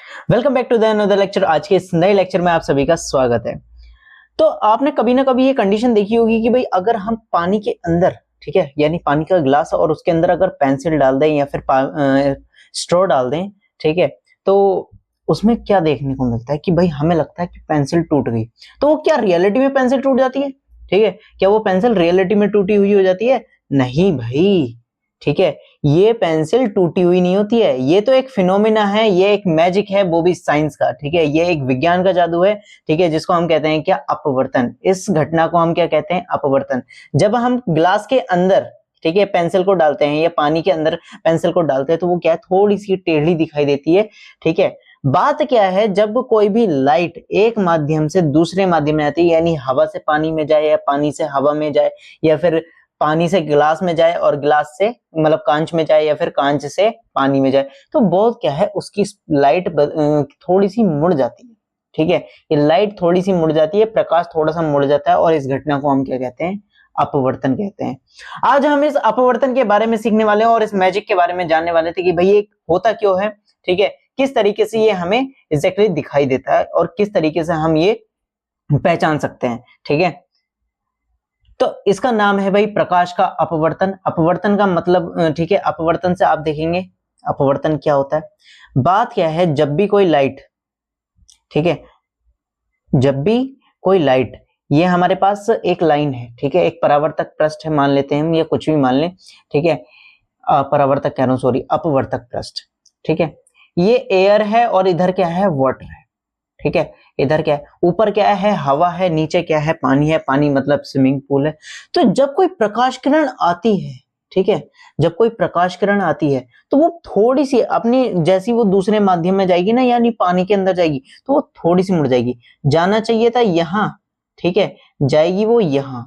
Welcome back to the another lecture. आज के इस नए लेक्चर में आप सभी का स्वागत है। तो आपने कभी ना कभी ये कंडीशन देखी होगी कि भाई अगर हम पानी के अंदर, ठीक है, यानी पानी का ग्लास और उसके अंदर अगर पेंसिल डाल दें या फिर स्ट्रॉ डाल दें, ठीक है, तो उसमें क्या देखने को मिलता है कि भाई हमें लगता है कि पेंसिल टूट गई। तो वो क्या रियलिटी में पेंसिल टूट जाती है? ठीक है, क्या वो पेंसिल रियलिटी में टूटी हुई हो जाती है? नहीं भाई, ठीक है, ये पेंसिल टूटी हुई नहीं होती है। ये तो एक फिनोमिना है, ये एक मैजिक है, वो भी साइंस का, ठीक है, ये एक विज्ञान का जादू है, ठीक है, जिसको हम कहते हैं क्या? अपवर्तन। इस घटना को हम क्या कहते हैं? अपवर्तन। जब हम ग्लास के अंदर, ठीक है, पेंसिल को डालते हैं या पानी के अंदर पेंसिल को डालते हैं तो वो क्या है? थोड़ी सी टेढ़ी दिखाई देती है, ठीक है। बात क्या है, जब कोई भी लाइट एक माध्यम से दूसरे माध्यम में आती है, यानी हवा से पानी में जाए या पानी से हवा में जाए या फिर पानी से गिलास में जाए और गिलास से मतलब कांच में जाए या फिर कांच से पानी में जाए, तो बहुत क्या है, उसकी लाइट थोड़ी सी मुड़ जाती है, ठीक है। ये लाइट थोड़ी सी मुड़ जाती है, प्रकाश थोड़ा सा मुड़ जाता है और इस घटना को हम क्या कहते हैं? अपवर्तन कहते हैं। आज हम इस अपवर्तन के बारे में सीखने वाले हैं और इस मैजिक के बारे में जानने वाले थे कि भाई ये होता क्यों है, ठीक है, किस तरीके से ये हमें एग्जैक्टली दिखाई देता है और किस तरीके से हम ये पहचान सकते हैं, ठीक है। तो इसका नाम है भाई प्रकाश का अपवर्तन। अपवर्तन का मतलब, ठीक है, अपवर्तन से आप देखेंगे अपवर्तन क्या होता है। बात क्या है, जब भी कोई लाइट, ठीक है, जब भी कोई लाइट, ये हमारे पास एक लाइन है, ठीक है, एक परावर्तक पृष्ठ है मान लेते हैं हम, या कुछ भी मान लें, ठीक है, परावर्तक कह रहा हूं, सॉरी, अपवर्तक पृष्ठ, ठीक है। ये एयर है और इधर क्या है? वाटर है, ठीक है। इधर क्या है? ऊपर क्या है? हवा है, नीचे क्या है? पानी है, पानी मतलब स्विमिंग पूल है। तो जब कोई प्रकाश किरण आती है, ठीक है, जब कोई प्रकाश किरण आती है तो वो थोड़ी सी अपनी, जैसी वो दूसरे माध्यम में जाएगी ना, यानी पानी के अंदर जाएगी, तो वो थोड़ी सी मुड़ जाएगी। जाना चाहिए था यहाँ, ठीक है, जाएगी वो यहाँ,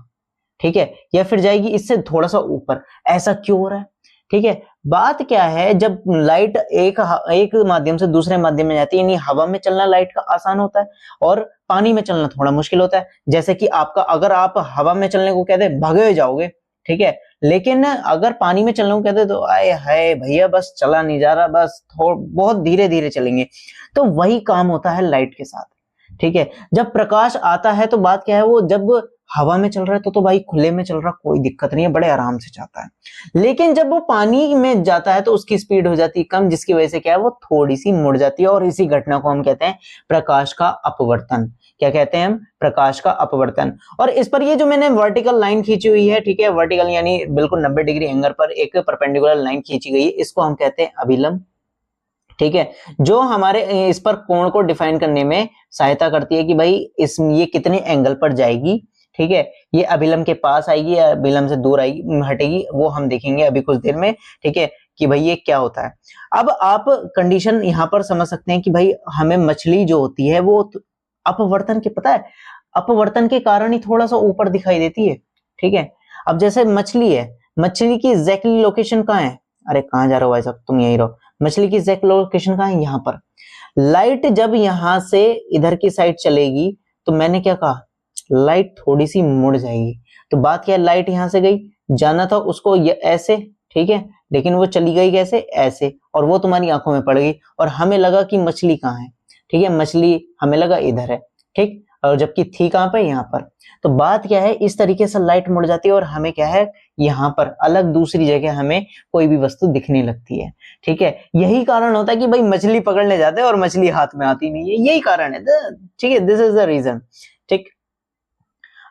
ठीक है, या फिर जाएगी इससे थोड़ा सा ऊपर। ऐसा क्यों हो रहा है? ठीक है, बात क्या है, जब लाइट एक माध्यम से दूसरे माध्यम में जाती है, यानी हवा में चलना लाइट का आसान होता है और पानी में चलना थोड़ा मुश्किल होता है। जैसे कि आपका, अगर आप हवा में चलने को कहते भागे जाओगे, ठीक है, लेकिन अगर पानी में चलने को कहते तो आए हाय भैया बस चला नहीं जा रहा, बस बहुत धीरे धीरे चलेंगे। तो वही काम होता है लाइट के साथ, ठीक है। जब प्रकाश आता है तो बात क्या है, वो जब हवा में चल रहा है तो भाई खुले में चल रहा, कोई दिक्कत नहीं है, बड़े आराम से जाता है। लेकिन जब वो पानी में जाता है तो उसकी स्पीड हो जाती है कम, जिसकी वजह से क्या है, वो थोड़ी सी मुड़ जाती है और इसी घटना को हम कहते हैं प्रकाश का अपवर्तन। क्या कहते हैं हम? प्रकाश का अपवर्तन। और इस पर ये जो मैंने वर्टिकल लाइन खींची हुई है, ठीक है, वर्टिकल यानी बिल्कुल 90 डिग्री एंगल पर एक परपेंडिकुलर लाइन खींची गई है, इसको हम कहते हैं अभिलंब, ठीक है, जो हमारे इस पर कोण को डिफाइन करने में सहायता करती है कि भाई इस ये कितने एंगल पर जाएगी, ठीक है, ये अभिलंब के पास आएगी या अभिलंब से दूर आएगी, हटेगी, वो हम देखेंगे अभी कुछ देर में, ठीक है, कि भाई ये क्या होता है। अब आप कंडीशन यहां पर समझ सकते हैं कि भाई हमें मछली जो होती है वो अपवर्तन के, पता है, अपवर्तन के कारण ही थोड़ा सा ऊपर दिखाई देती है, ठीक है। अब जैसे मछली है, मछली की एग्जैक्टली लोकेशन कहाँ है? अरे कहाँ जा रहे हो भाई साहब, तुम यही रहो। मछली की एग्जैक्ट लोकेशन कहाँ है? यहाँ पर। लाइट जब यहां से इधर की साइड चलेगी तो मैंने क्या कहा, लाइट थोड़ी सी मुड़ जाएगी। तो बात क्या है, लाइट यहां से गई, जाना था उसको ये ऐसे, ठीक है, लेकिन वो चली गई कैसे? ऐसे, और वो तुम्हारी आंखों में पड़ गई और हमें लगा कि मछली कहाँ है, ठीक है, मछली हमें लगा इधर है, ठीक, और जबकि थी कहां पे? यहाँ पर। तो बात क्या है, इस तरीके से लाइट मुड़ जाती है और हमें क्या है, यहाँ पर अलग दूसरी जगह हमें कोई भी वस्तु दिखने लगती है, ठीक है। यही कारण होता है कि भाई मछली पकड़ने जाते हैं और मछली हाथ में आती नहीं है, यही कारण है, ठीक है, दिस इज द रीजन, ठीक।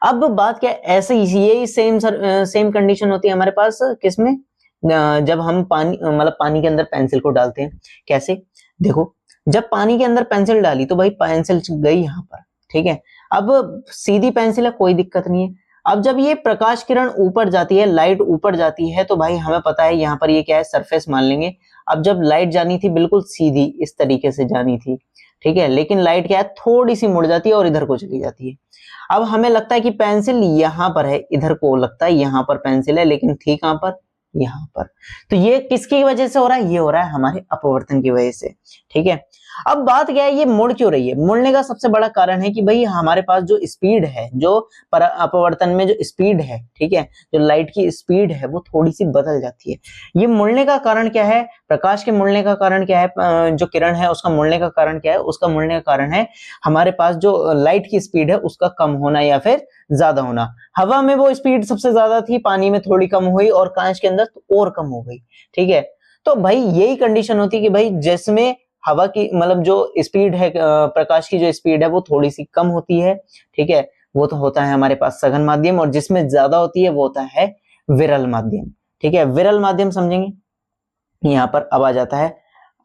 अब बात क्या है, ऐसे यही सेम कंडीशन होती है हमारे पास किसमें, जब हम पानी मतलब पानी के अंदर पेंसिल को डालते हैं। कैसे? देखो, जब पानी के अंदर पेंसिल डाली तो भाई पेंसिल गई यहाँ पर, ठीक है, अब सीधी पेंसिल है, कोई दिक्कत नहीं है। अब जब ये प्रकाश किरण ऊपर जाती है, लाइट ऊपर जाती है, तो भाई हमें पता है यहाँ पर ये क्या है, सरफेस मान लेंगे। अब जब लाइट जानी थी बिल्कुल सीधी इस तरीके से जानी थी, ठीक है, लेकिन लाइट क्या है, थोड़ी सी मुड़ जाती है और इधर को चली जाती है। अब हमें लगता है कि पेंसिल यहाँ पर है, इधर को लगता है यहाँ पर पेंसिल है, लेकिन थी कहां पर? यहाँ पर। तो ये किसकी वजह से हो रहा है? ये हो रहा है हमारे अपवर्तन की वजह से, ठीक है। अब बात क्या है, ये मुड़ क्यों रही है? मुड़ने का सबसे बड़ा कारण है कि भाई हमारे पास जो स्पीड है, जो अपवर्तन में जो स्पीड है, ठीक है, जो लाइट की स्पीड है वो थोड़ी सी बदल जाती है। ये मुड़ने का कारण क्या है? प्रकाश के मुड़ने का कारण क्या है? जो किरण है उसका मुड़ने का कारण क्या है? उसका मुड़ने का कारण है हमारे पास जो लाइट की स्पीड है उसका कम होना या फिर ज्यादा होना। हवा में वो स्पीड सबसे ज्यादा थी, पानी में थोड़ी कम हुई और कांच के अंदर तो और कम हो गई, ठीक है। तो भाई यही कंडीशन होती है कि भाई जिसमें हवा की मतलब जो स्पीड है, प्रकाश की जो स्पीड है वो थोड़ी सी कम होती है, ठीक है, वो तो होता है हमारे पास सघन माध्यम, और जिसमें ज्यादा होती है वो होता है विरल माध्यम, ठीक है। विरल माध्यम समझेंगे यहाँ पर अब आ जाता है।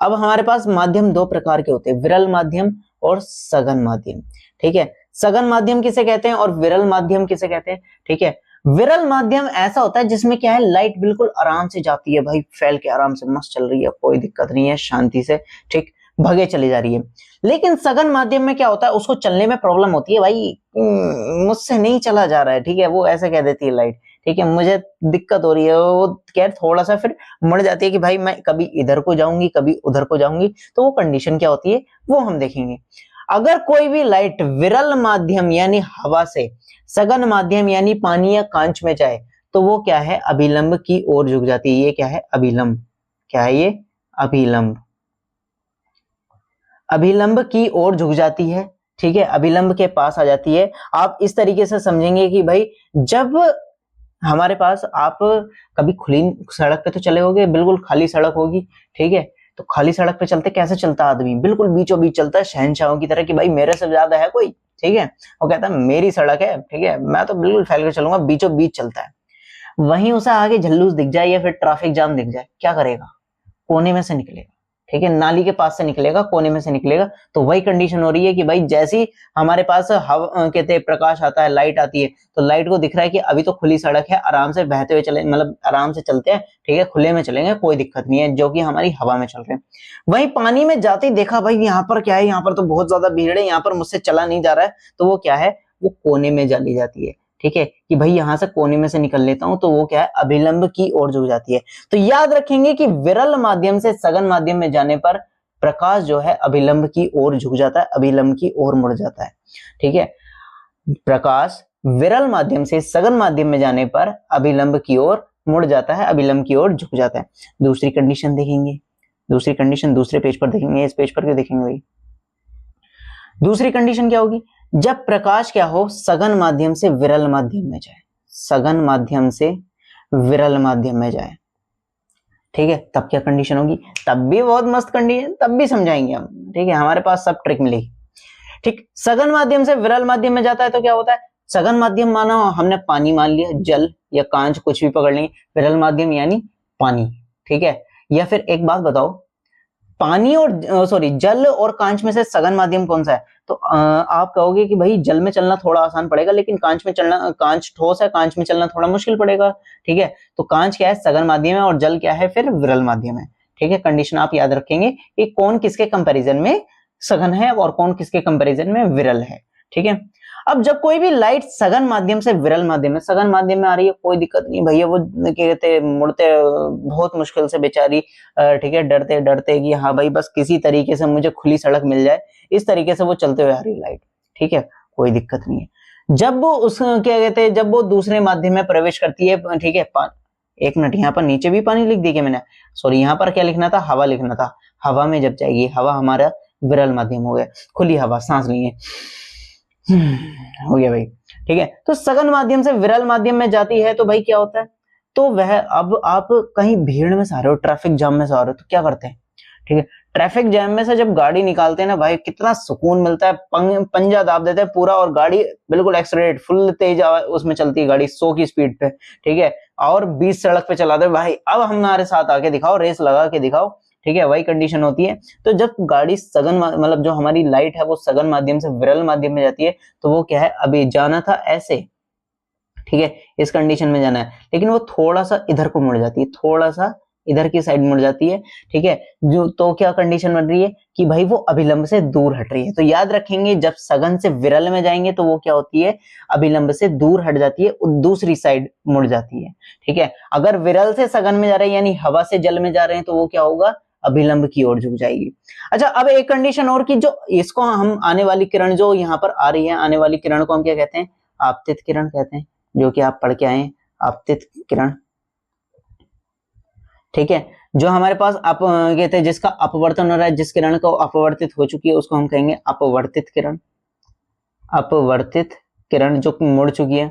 अब हमारे पास माध्यम दो प्रकार के होते हैं, विरल माध्यम और सघन माध्यम, ठीक है। सघन माध्यम किसे कहते हैं और विरल माध्यम किसे कहते हैं, ठीक है। विरल माध्यम ऐसा होता है जिसमें क्या है, लाइट बिल्कुल आराम से जाती है भाई, फैल के आराम से मस्त चल रही है, कोई दिक्कत नहीं है, शांति से, ठीक, भगे चली जा रही है। लेकिन सघन माध्यम में क्या होता है, उसको चलने में प्रॉब्लम होती है भाई, मुझसे नहीं चला जा रहा है, ठीक है, वो ऐसे कह देती है लाइट, ठीक है, मुझे दिक्कत हो रही है, वो क्या थोड़ा सा फिर मुड़ जाती है कि भाई मैं कभी इधर को जाऊंगी कभी उधर को जाऊंगी, तो वो कंडीशन क्या होती है वो हम देखेंगे। अगर कोई भी लाइट विरल माध्यम यानी हवा से सघन माध्यम यानी पानी या कांच में जाए तो वो क्या है, अभिलंब की ओर झुक जाती है। ये क्या है, अभिलंब, क्या है ये, अभिलंब, अभिलंब की ओर झुक जाती है, ठीक है, अभिलंब के पास आ जाती है। आप इस तरीके से समझेंगे कि भाई जब हमारे पास आप कभी खुली सड़क पे तो चले होगे, बिल्कुल खाली सड़क होगी, ठीक है, तो खाली सड़क पे चलते कैसे चलता आदमी, बिल्कुल बीचों बीच चलता है शहंशाहों की तरह कि भाई मेरे से ज्यादा है कोई, ठीक है, वो कहता है मेरी सड़क है, ठीक है, मैं तो बिल्कुल फैल कर चलूंगा, बीचों बीच चलता है। वहीं उसे आगे झल्लूस दिख जाए या फिर ट्रैफिक जाम दिख जाए, क्या करेगा, कोने में से निकलेगा, ठीक है, नाली के पास से निकलेगा, कोने में से निकलेगा। तो वही कंडीशन हो रही है कि भाई जैसी हमारे पास हवा कहते हैं प्रकाश आता है, लाइट आती है, तो लाइट को दिख रहा है कि अभी तो खुली सड़क है, आराम से बहते हुए चले, मतलब आराम से चलते हैं, ठीक है, खुले में चलेंगे, कोई दिक्कत नहीं है, जो कि हमारी हवा में चल रहे हैं। वहीं पानी में जाते ही देखा भाई यहाँ पर क्या है, यहाँ पर तो बहुत ज्यादा भीड़ है, यहाँ पर मुझसे चला नहीं जा रहा है, तो वो क्या है, वो कोने में चली जाती है, ठीक है, कि भाई यहां से कोने में से निकल लेता हूं, तो वो क्या है, अभिलंब की ओर झुक जाती है। तो याद रखेंगे कि विरल माध्यम से सघन माध्यम में जाने पर प्रकाश जो है अभिलंब की ओर झुक जाता है, अभिलंब की ओर मुड़ जाता है, ठीक है। प्रकाश विरल माध्यम से सघन माध्यम में जाने पर अभिलंब की ओर मुड़ जाता है, अभिलंब की ओर झुक जाता है। दूसरी कंडीशन देखेंगे, दूसरी कंडीशन दूसरे पेज पर देखेंगे, इस पेज पर क्यों देखेंगे भाई, दूसरी कंडीशन क्या होगी, जब प्रकाश क्या हो, सघन माध्यम से विरल माध्यम में जाए, सघन माध्यम से विरल माध्यम में जाए, ठीक है, तब क्या कंडीशन होगी, तब भी बहुत मस्त कंडीशन, तब भी समझाएंगे हम, ठीक है, हमारे पास सब ट्रिक मिलेगी, ठीक। सघन माध्यम से विरल माध्यम में जाता है तो क्या होता है, सघन माध्यम माना हमने पानी मान लिया, जल या कांच कुछ भी पकड़ लेंगे, विरल माध्यम यानी पानी, ठीक है। या फिर एक बात बताओ, पानी और सॉरी जल और कांच में से सघन माध्यम कौन सा है, तो आप कहोगे कि भाई जल में चलना थोड़ा आसान पड़ेगा, लेकिन कांच में चलना, कांच ठोस है, कांच में चलना थोड़ा मुश्किल पड़ेगा, ठीक है। तो कांच क्या है, सघन माध्यम है, और जल क्या है, फिर विरल माध्यम है, ठीक है। कंडीशन आप याद रखेंगे कि कौन किसके कंपैरिजन में सघन है और कौन किसके कंपैरिजन में विरल है, ठीक है। अब जब कोई भी लाइट सघन माध्यम से विरल माध्यम में, सघन माध्यम में आ रही है, कोई दिक्कत नहीं भैया, वो क्या कहते मुड़ते बहुत मुश्किल से बेचारी, ठीक है, डरते डरते कि हाँ भाई बस किसी तरीके से मुझे खुली सड़क मिल जाए, इस तरीके से वो चलते हुए आ रही लाइट, ठीक है, कोई दिक्कत नहीं है। जब वो उस क्या कहते हैं, जब वो दूसरे माध्यम में प्रवेश करती है, ठीक है, एक मिनट, यहाँ पर नीचे भी पानी लिख दिया मैंने, सॉरी, यहाँ पर क्या लिखना था, हवा लिखना था। हवा में जब जाएगी, हवा हमारा विरल माध्यम हो गया, खुली हवा, सांस लिए, हो गया भाई, ठीक है। तो सघन माध्यम से विरल माध्यम में जाती है तो भाई क्या होता है, तो वह, अब आप कहीं भीड़ में से आ रहे हो, ट्रैफिक जाम में से आ रहे हो, तो क्या करते हैं, ठीक है, ट्रैफिक जैम में से जब गाड़ी निकालते हैं ना भाई, कितना सुकून मिलता है, पंजा दाब देते हैं पूरा, और गाड़ी बिल्कुल एक्सलरेट फुल तेज उसमें चलती है गाड़ी 100 की स्पीड पे, ठीक है, और 20 सड़क पे चलाते हैं भाई, अब हमारे साथ आके दिखाओ, रेस लगा के दिखाओ, ठीक है, वही कंडीशन होती है। तो जब गाड़ी सघन मतलब जो हमारी लाइट है वो सघन माध्यम से विरल माध्यम में जाती है, तो वो क्या है, अभी जाना था ऐसे, ठीक है, इस कंडीशन में जाना है, लेकिन वो थोड़ा सा इधर को मुड़ जाती है, थोड़ा सा इधर की साइड मुड़ जाती है, ठीक है, जो तो क्या कंडीशन बन रही है कि भाई वो अभिलंब से दूर हट रही है। तो याद रखेंगे, जब सघन से विरल में जाएंगे तो वो क्या होती है, अभिलंब से दूर हट जाती है, दूसरी साइड मुड़ जाती है, ठीक है। अगर विरल से सघन में जा रहे हैं यानी हवा से जल में जा रहे हैं तो वो क्या होगा, अभिलंब की ओर झुक जाएगी। अच्छा, अब एक कंडीशन और की, जो इसको हम आने वाली किरण जो यहाँ पर आ रही है, आने वाली किरण को हम क्या कहते हैं? आपतित किरण कहते हैं, जो कि आप पढ़ के आए, आपतित किरण। ठीक है, जो हमारे पास आप कहते हैं जिसका अपवर्तन हो रहा है, जिस किरण को अपवर्तित हो चुकी है उसको हम कहेंगे अपवर्तित किरण। अपवर्तित किरण जो मुड़ चुकी है।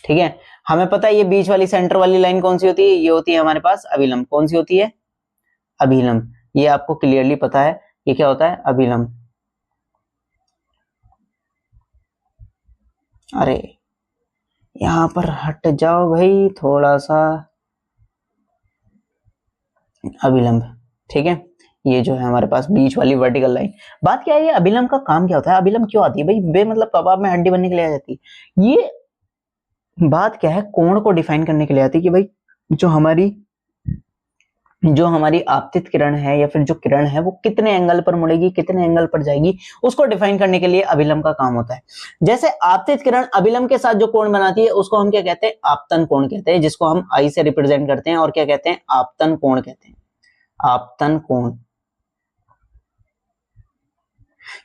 ठीक है, हमें पता है ये बीच वाली सेंटर वाली लाइन कौन सी होती है? ये होती है हमारे पास अभिलंब। कौन सी होती है? अभिलंब। ये आपको क्लियरली पता है ये क्या होता है? अभिलंब। अरे यहां पर हट जाओ भाई थोड़ा सा, अभिलंब। ठीक है, ये जो है हमारे पास बीच वाली वर्टिकल लाइन। बात क्या है, ये अभिलंब का काम क्या होता है? अभिलंब क्यों आती है भाई? बे मतलब कबाब में हड्डी बनने के लिए आ जाती है। ये बात क्या है, कोण को डिफाइन करने के लिए आती है कि भाई जो हमारी आपतित किरण है या फिर जो किरण है वो कितने एंगल पर मुड़ेगी, कितने एंगल पर जाएगी, उसको डिफाइन करने के लिए अभिलंब का काम होता है। जैसे आपतित किरण अभिलंब के साथ जो कोण बनाती है उसको हम क्या कहते हैं? आपतन कोण कहते हैं, जिसको हम आई से रिप्रेजेंट करते हैं और क्या कहते हैं? आपतन कोण कहते हैं। आपतन कोण।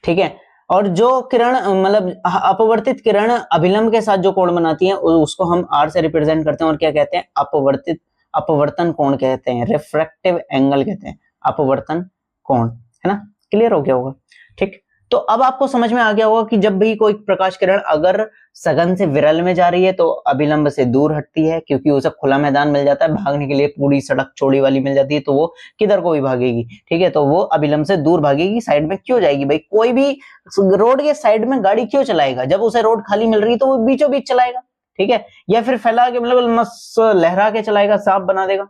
ठीक है, और जो किरण मतलब अपवर्तित किरण अभिलंब के साथ जो कोण बनाती है उसको हम आर से रिप्रेजेंट करते हैं और क्या कहते हैं? अपवर्तन कोण कहते हैं, रिफ्रैक्टिव एंगल कहते हैं, अपवर्तन कोण। है ना? क्लियर हो गया होगा? ठीक, तो अब आपको समझ में आ गया होगा कि जब भी कोई प्रकाश किरण अगर सघन से विरल में जा रही है तो अभिलंब से दूर हटती है, क्योंकि उसे खुला मैदान मिल जाता है, भागने के लिए पूरी सड़क चौड़ी वाली मिल जाती है, तो वो किधर को भी भागेगी। ठीक है, तो वो अभिलंब से दूर भागेगी, साइड में क्यों जाएगी भाई? कोई भी रोड के साइड में गाड़ी क्यों चलाएगा? जब उसे रोड खाली मिल रही है तो वो बीचों बीच चलाएगा। ठीक है, या फिर फैला के मतलब मस्त लहरा के चलाएगा, सांप बना देगा।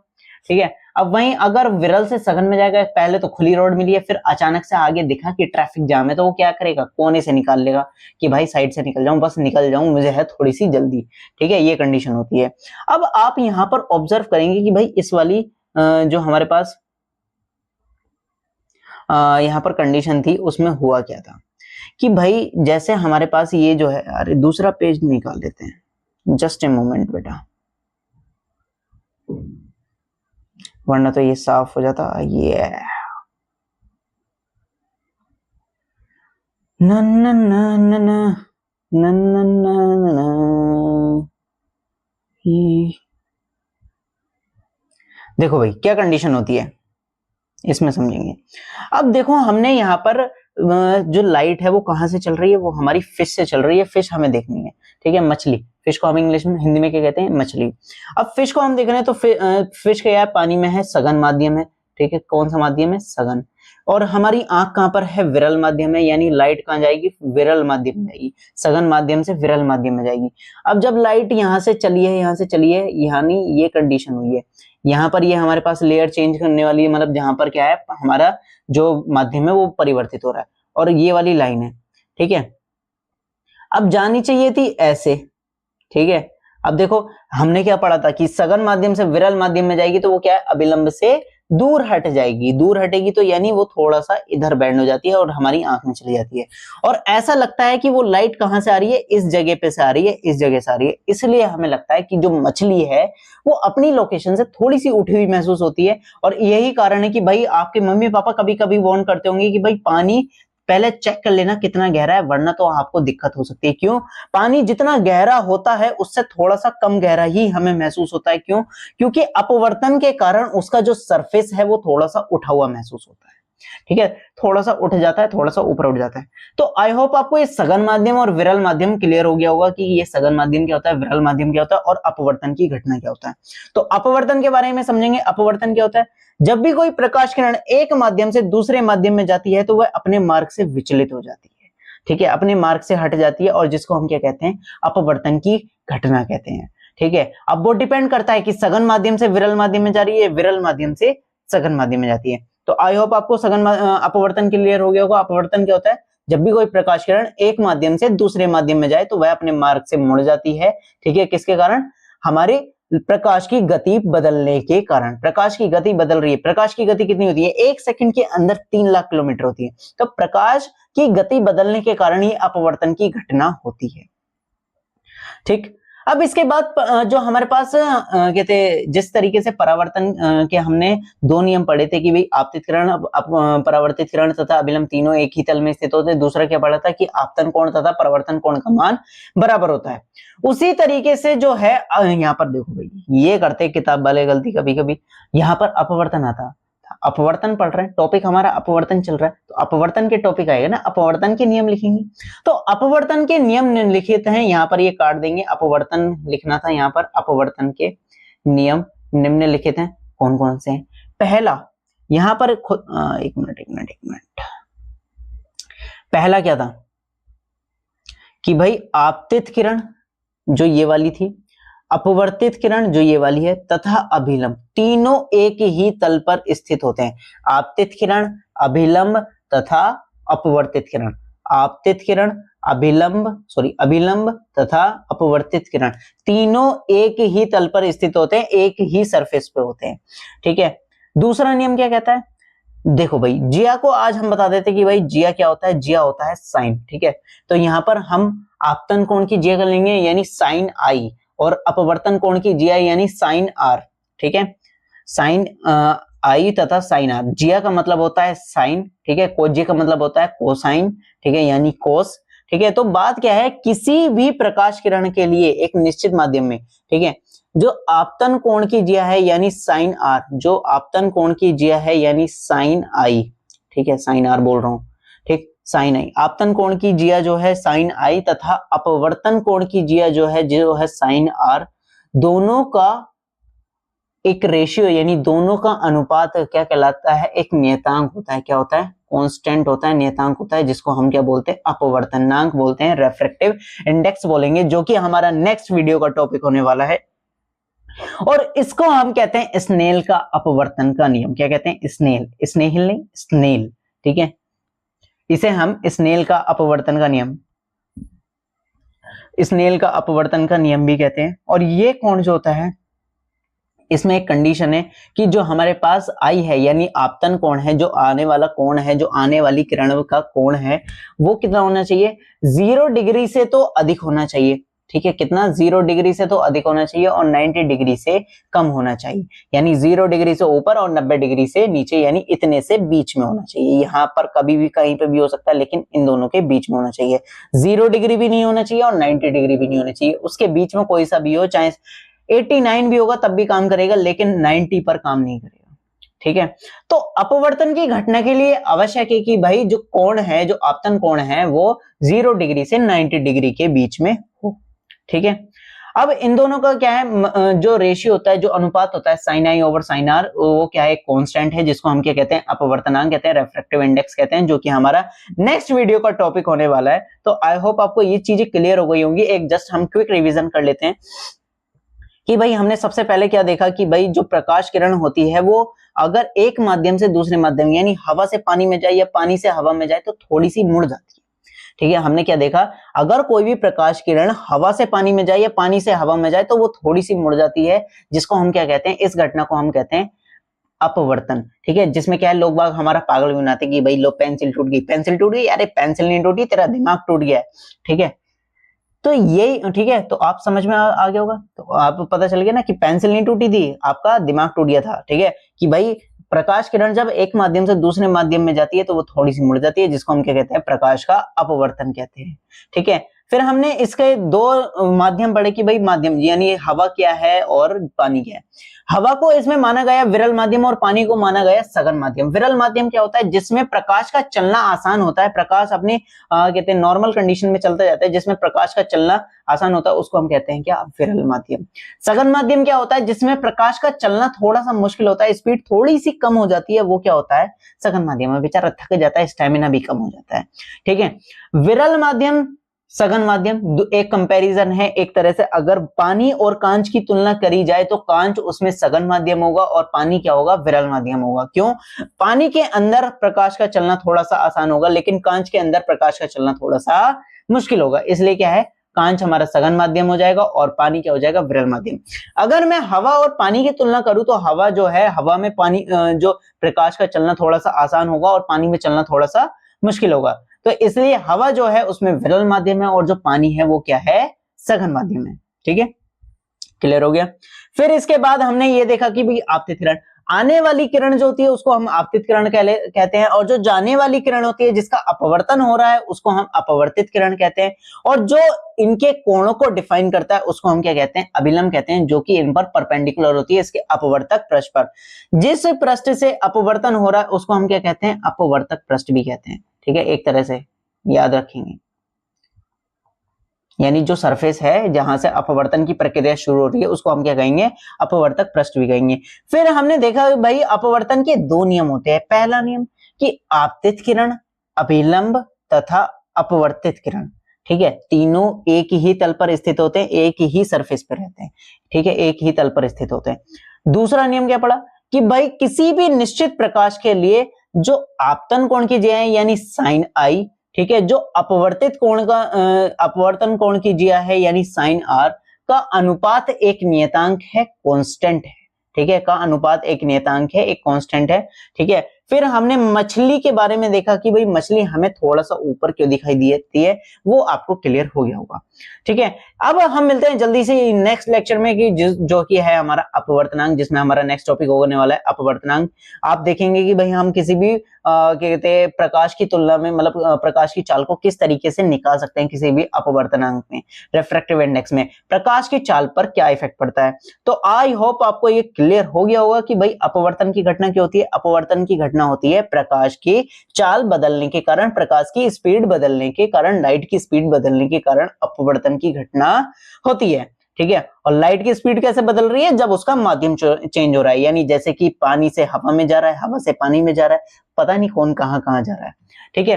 ठीक है, अब वहीं अगर विरल से सघन में जाएगा, पहले तो खुली रोड मिली है, फिर अचानक से आगे दिखा कि ट्रैफिक जाम है, तो वो क्या करेगा? कोने से निकाल लेगा कि भाई साइड से निकल जाऊं, बस निकल जाऊं, मुझे है थोड़ी सी जल्दी। ठीक है, ये कंडीशन होती है। अब आप यहां पर ऑब्जर्व करेंगे कि भाई इस वाली जो हमारे पास यहां पर कंडीशन थी उसमें हुआ क्या था कि भाई जैसे हमारे पास ये जो है, अरे दूसरा पेज निकाल देते हैं, जस्ट ए मोमेंट बेटा, वरना तो ये साफ हो जाता। ये न न न न न न न न न, देखो भाई क्या कंडीशन होती है इसमें समझेंगे। अब देखो हमने यहाँ पर जो लाइट है वो कहां से चल रही है? वो हमारी फिश से चल रही है। फिश हमें देखनी है। ठीक है, मछली। फिश को हम इंग्लिश में, हिंदी में क्या कहते हैं? मछली। अब फिश को हम देख रहे हैं तो फिश क्या है? पानी में है, सघन माध्यम है। ठीक है, कौन सा माध्यम है? सघन। और हमारी आंख कहां पर है? विरल माध्यम में, यानी लाइट कहां जाएगी? विरल माध्यम में जाएगी, सघन माध्यम से विरल माध्यम में जाएगी। अब जब लाइट यहां से चली है, यहां से चली है, यानी ये कंडीशन हुई है, यहाँ पर ये हमारे पास लेयर चेंज करने वाली है, मतलब जहां पर क्या है हमारा जो माध्यम है वो परिवर्तित हो रहा है, और ये वाली लाइन है। ठीक है, अब जानी चाहिए थी ऐसे। ठीक है, अब देखो हमने क्या पढ़ा था कि सघन माध्यम से विरल माध्यम में जाएगी तो वो क्या है? अभिलंब से दूर हट जाएगी। दूर हटेगी तो यानी वो थोड़ा सा इधर बैंड हो जाती है और हमारी आंख में चली जाती है, और ऐसा लगता है कि वो लाइट कहां से आ रही है? इस जगह पे से आ रही है, इस जगह से आ रही है। इसलिए हमें लगता है कि जो मछली है वो अपनी लोकेशन से थोड़ी सी उठी हुई महसूस होती है, और यही कारण है कि भाई आपके मम्मी पापा कभी कभी वार्न करते होंगे कि भाई पानी पहले चेक कर लेना कितना गहरा है, वरना तो आपको दिक्कत हो सकती है। क्यों? पानी जितना गहरा होता है उससे थोड़ा सा कम गहरा ही हमें महसूस होता है। क्यों? क्योंकि अपवर्तन के कारण उसका जो सरफेस है वो थोड़ा सा उठा हुआ महसूस होता है। ठीक है, थोड़ा सा उठ जाता है, थोड़ा सा ऊपर उठ जाता है। तो आई होप आपको ये सघन माध्यम और विरल माध्यम क्लियर हो गया होगा कि ये सघन माध्यम क्या होता है, विरल माध्यम क्या होता है, और अपवर्तन की घटना क्या होता है। तो अपवर्तन के बारे में समझेंगे। अपवर्तन क्या होता है? जब भी कोई प्रकाश किरण एक माध्यम से दूसरे माध्यम में जाती है तो वह अपने मार्ग से विचलित हो जाती है। ठीक है, अपने मार्ग से हट जाती है, और जिसको हम क्या कहते हैं? अपवर्तन की घटना कहते हैं। ठीक है, अब वो डिपेंड करता है कि सघन माध्यम से विरल माध्यम में जा रही है, विरल माध्यम से सघन माध्यम में जाती है। तो आई होप आपको सघन अपवर्तन क्लियर हो गया होगा। अपवर्तन क्या होता है? जब भी कोई प्रकाश किरण एक माध्यम से दूसरे माध्यम में जाए तो वह अपने मार्ग से मुड़ जाती है। ठीक है, किसके कारण? हमारे प्रकाश की गति बदलने के कारण। प्रकाश की गति बदल रही है। प्रकाश की गति कितनी होती है? 1 सेकंड के अंदर 3 लाख किलोमीटर होती है। तो प्रकाश की गति बदलने के कारण ही अपवर्तन की घटना होती है। ठीक, अब इसके बाद जो हमारे पास कहते जिस तरीके से परावर्तन के हमने दो नियम पढ़े थे कि भाई आपतित किरण, परावर्तित किरण तथा अभिलंब तीनों एक ही तल में स्थित होते हैं। दूसरा क्या पढ़ा था कि आपतन कोण तथा परावर्तन कोण का मान बराबर होता है। उसी तरीके से जो है यहाँ पर देखो भाई ये करते किताब वाले गलती कभी कभी, यहाँ पर अपवर्तन आता, अपवर्तन पढ़ रहे हैं, टॉपिक हमारा अपवर्तन चल रहा है, तो अपवर्तन के टॉपिक आएगा ना, अपवर्तन के नियम लिखेंगे। तो अपवर्तन के नियम निम्नलिखित हैं, यहाँ पर ये काट देंगे, अपवर्तन लिखना था यहाँ पर, अपवर्तन के नियम निम्नलिखित हैं, कौन कौन से हैं। पहला यहाँ पर एक मिनट, पहला क्या था कि भाई आपतित किरण जो ये वाली थी, अपवर्तित किरण जो ये वाली है, तथा अभिलंब तीनों एक ही तल पर स्थित होते हैं। आपतित किरण, अभिलंब तथा अपवर्तित किरण, आपतित किरण, अभिलंब तथा अपवर्तित किरण तीनों एक ही तल पर स्थित होते हैं, एक ही सरफेस पे होते हैं। ठीक है, दूसरा नियम क्या कहता है, देखो भाई जिया को आज हम बता देते कि भाई जिया क्या होता है, जिया होता है साइन। ठीक है, तो यहाँ पर हम आपतन कोण की जिया कर लेंगे यानी साइन आई, और अपवर्तन कोण की जिया यानी साइन आर। ठीक है, साइन आई तथा साइन आर, जिया का मतलब होता है साइन, ठीक है, कोज्य का मतलब होता है कोसाइन, ठीक है, यानी कोस। ठीक है, तो बात क्या है, किसी भी प्रकाश किरण के लिए एक निश्चित माध्यम में, ठीक है, जो आपतन कोण की जिया है यानी साइन आर, जो आपतन कोण की जिया है यानी साइन आई, ठीक है, साइन आर बोल रहा हूं, ठीक, साइन आई, आपतन कोण की जिया जो है साइन आई तथा अपवर्तन कोण की जिया जो है साइन आर, दोनों का एक रेशियो यानी दोनों का अनुपात क्या कहलाता है, एक नियतांक होता है। क्या होता है, कांस्टेंट होता है, नियतांक होता है, जिसको हम क्या बोलते हैं, अपवर्तनांक बोलते हैं, रेफ्रेक्टिव इंडेक्स बोलेंगे, जो कि हमारा नेक्स्ट वीडियो का टॉपिक होने वाला है। और इसको हम कहते हैं स्नेल का अपवर्तन का नियम। क्या कहते हैं, स्नेल, स्नेहिल नहीं, स्नेल। ठीक है, इसे हम स्नेल का अपवर्तन का नियम, स्नेल का अपवर्तन का नियम भी कहते हैं। और ये कोण जो होता है, इसमें एक कंडीशन है कि जो हमारे पास आई है यानी आपतन कोण है, जो आने वाला कोण है, जो आने वाली किरण का कोण है, वो कितना होना चाहिए, 0 डिग्री से तो अधिक होना चाहिए। ठीक है, कितना, 0 डिग्री से तो अधिक होना चाहिए और 90 डिग्री से कम होना चाहिए, यानी 0 डिग्री से ऊपर और 90 डिग्री से नीचे, यानी इतने से बीच में होना चाहिए। यहाँ पर कभी भी कहीं पे भी हो सकता है, लेकिन इन दोनों के बीच में होना चाहिए। 0 डिग्री भी नहीं होना चाहिए और 90 डिग्री भी नहीं होना चाहिए, उसके बीच में कोई सा भी हो, चाहे 89 भी होगा तब भी काम करेगा, लेकिन 90 पर काम नहीं करेगा। ठीक है, तो अपवर्तन की घटना के लिए आवश्यक है कि भाई जो कोण है, जो आपतन कोण है, वो 0 डिग्री से 90 डिग्री के बीच में हो। ठीक है, अब इन दोनों का क्या है, जो रेशियो होता है, जो अनुपात होता है sine I over sine R, वो क्या है, कांस्टेंट है, जिसको हम क्या कहते हैं, अपवर्तनांक कहते हैं, रेफ्रेक्टिव इंडेक्स कहते हैं, जो कि हमारा नेक्स्ट वीडियो का टॉपिक होने वाला है। तो आई होप आपको ये चीजें क्लियर हो गई होंगी। एक जस्ट हम क्विक रिवीजन कर लेते हैं कि भाई हमने सबसे पहले क्या देखा कि भाई जो प्रकाश किरण होती है, वो अगर एक माध्यम से दूसरे माध्यम यानी हवा से पानी में जाए या पानी से हवा में जाए तो थोड़ी सी मुड़ जाती है। ठीक है, हमने क्या देखा, अगर कोई भी प्रकाश किरण हवा से पानी में जाए या पानी से हवा में जाए तो वो थोड़ी सी मुड़ जाती है, जिसको हम क्या कहते हैं, इस घटना को हम कहते हैं अपवर्तन। ठीक है, जिसमें क्या है, लोग बाग हमारा पागल बनाते कि भाई लो पेंसिल टूट गई, पेंसिल टूट गई, अरे पेंसिल नहीं टूटी, तेरा दिमाग टूट गया है। ठीक है, तो ये ठीक है, तो आप समझ में आ गया होगा, तो आप पता चल गया ना कि पेंसिल नहीं टूटी थी, आपका दिमाग टूट गया था। ठीक है, कि भाई प्रकाश किरण जब एक माध्यम से दूसरे माध्यम में जाती है तो वो थोड़ी सी मुड़ जाती है, जिसको हम क्या कहते हैं, प्रकाश का अपवर्तन कहते हैं। ठीक है, फिर हमने इसके दो माध्यम पढ़े कि भाई माध्यम यानी हवा क्या है और पानी क्या है। हवा को इसमें माना गया विरल माध्यम और पानी को माना गया सघन माध्यम। विरल माध्यम क्या होता है, जिसमें प्रकाश का चलना आसान होता है, प्रकाश अपने कहते हैं नॉर्मल कंडीशन में चलता जाता है, जिसमें प्रकाश का चलना आसान होता है, उसको हम कहते हैं क्या, विरल माध्यम। सघन माध्यम क्या होता है, जिसमें प्रकाश का चलना थोड़ा सा मुश्किल होता है, स्पीड थोड़ी सी कम हो जाती है, वो क्या होता है, सघन माध्यम में। बेचारा थक जाता है, स्टेमिना भी कम हो जाता है। ठीक है, विरल माध्यम, सघन माध्यम, एक कंपैरिजन है एक तरह से। अगर पानी और कांच की तुलना करी जाए तो कांच उसमें सघन माध्यम होगा और पानी क्या होगा, विरल माध्यम होगा। क्यों, पानी के अंदर प्रकाश का चलना थोड़ा सा आसान होगा, लेकिन कांच के अंदर प्रकाश का चलना थोड़ा सा मुश्किल होगा, इसलिए क्या है, कांच हमारा सघन माध्यम हो जाएगा और पानी क्या हो जाएगा, विरल माध्यम। अगर मैं हवा और पानी की तुलना करूं तो हवा जो है, हवा में पानी जो प्रकाश का चलना थोड़ा सा आसान होगा और पानी में चलना थोड़ा सा मुश्किल होगा, तो इसलिए हवा जो है उसमें विरल माध्यम है और जो पानी है वो क्या है, सघन माध्यम है। ठीक है, क्लियर हो गया। फिर इसके बाद हमने ये देखा कि भाई आपतित किरण, आने वाली किरण जो होती है उसको हम आपतित किरण कहते हैं, और जो जाने वाली किरण होती है जिसका अपवर्तन हो रहा है उसको हम अपवर्तित किरण कहते हैं, और जो इनके कोणों को डिफाइन करता है उसको हम क्या कहते हैं, अभिलंब कहते हैं, जो कि इन पर परपेंडिकुलर होती है इसके अपवर्तक पृष्ठ पर। जिस पृष्ठ से अपवर्तन हो रहा है उसको हम क्या कहते हैं, अपवर्तक पृष्ठ भी कहते हैं। ठीक है, एक तरह से याद रखेंगे, यानी जो सरफेस है जहां से अपवर्तन की प्रक्रिया शुरू हो रही है उसको हम क्या कहेंगे, अपवर्तक पृष्ठ भी कहेंगे। फिर हमने देखा भाई अपवर्तन के दो नियम होते हैं। पहला नियम कि आपतित किरण, अभिलंब तथा अपवर्तित किरण, ठीक है, तीनों एक ही तल पर स्थित होते हैं, एक ही सरफेस पर रहते हैं। ठीक है, एक ही तल पर स्थित होते हैं। दूसरा नियम क्या पड़ा कि भाई किसी भी निश्चित प्रकाश के लिए जो आपतन कोण की जिया है यानी साइन आई, ठीक है, जो अपवर्तित कोण का अपवर्तन कोण की जिया है यानी साइन आर का अनुपात एक नियतांक है, कांस्टेंट है। ठीक है, का अनुपात एक नियतांक है, एक कांस्टेंट है। ठीक है, फिर हमने मछली के बारे में देखा कि भाई मछली हमें थोड़ा सा ऊपर क्यों दिखाई देती है, वो आपको क्लियर हो गया होगा। ठीक है, अब हम मिलते हैं जल्दी से नेक्स्ट लेक्चर में कि जो कि है हमारा अपवर्तनांक, जिसमें हमारा नेक्स्ट टॉपिक होने वाला है अपवर्तनांक। आप देखेंगे कि भाई हम किसी भी कहते हैं प्रकाश की तुलना में, मतलब प्रकाश की चाल को किस तरीके से निकाल सकते हैं किसी भी अपवर्तनांक में, रिफ्रैक्टिव इंडेक्स में प्रकाश की चाल पर क्या इफेक्ट पड़ता है। तो आई होप आपको ये क्लियर हो गया होगा कि भाई अपवर्तन की घटना क्या होती है। अपवर्तन की घटना होती है प्रकाश की चाल बदलने के कारण, प्रकाश की स्पीड बदलने के कारण, लाइट की स्पीड बदलने के कारण अपवर्तन की घटना होती है। ठीक है, और लाइट की स्पीड कैसे बदल रही है, जब उसका माध्यम चेंज हो रहा है, यानी जैसे कि पानी से हवा में जा रहा है, हवा से पानी में जा रहा है, पता नहीं कौन कहां कहां जा रहा है। ठीक है,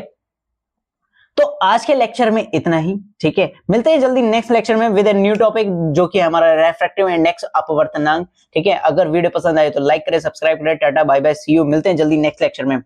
तो आज के लेक्चर में इतना ही। ठीक है, मिलते हैं जल्दी नेक्स्ट लेक्चर में विद ए न्यू टॉपिक जो कि हमारा रिफ्रैक्टिव इंडेक्स अपवर्तनांक। ठीक है, अगर वीडियो पसंद आए तो लाइक करें, सब्सक्राइब करें। Tata bye bye, see you, मिलते हैं जल्दी नेक्स्ट लेक्चर में।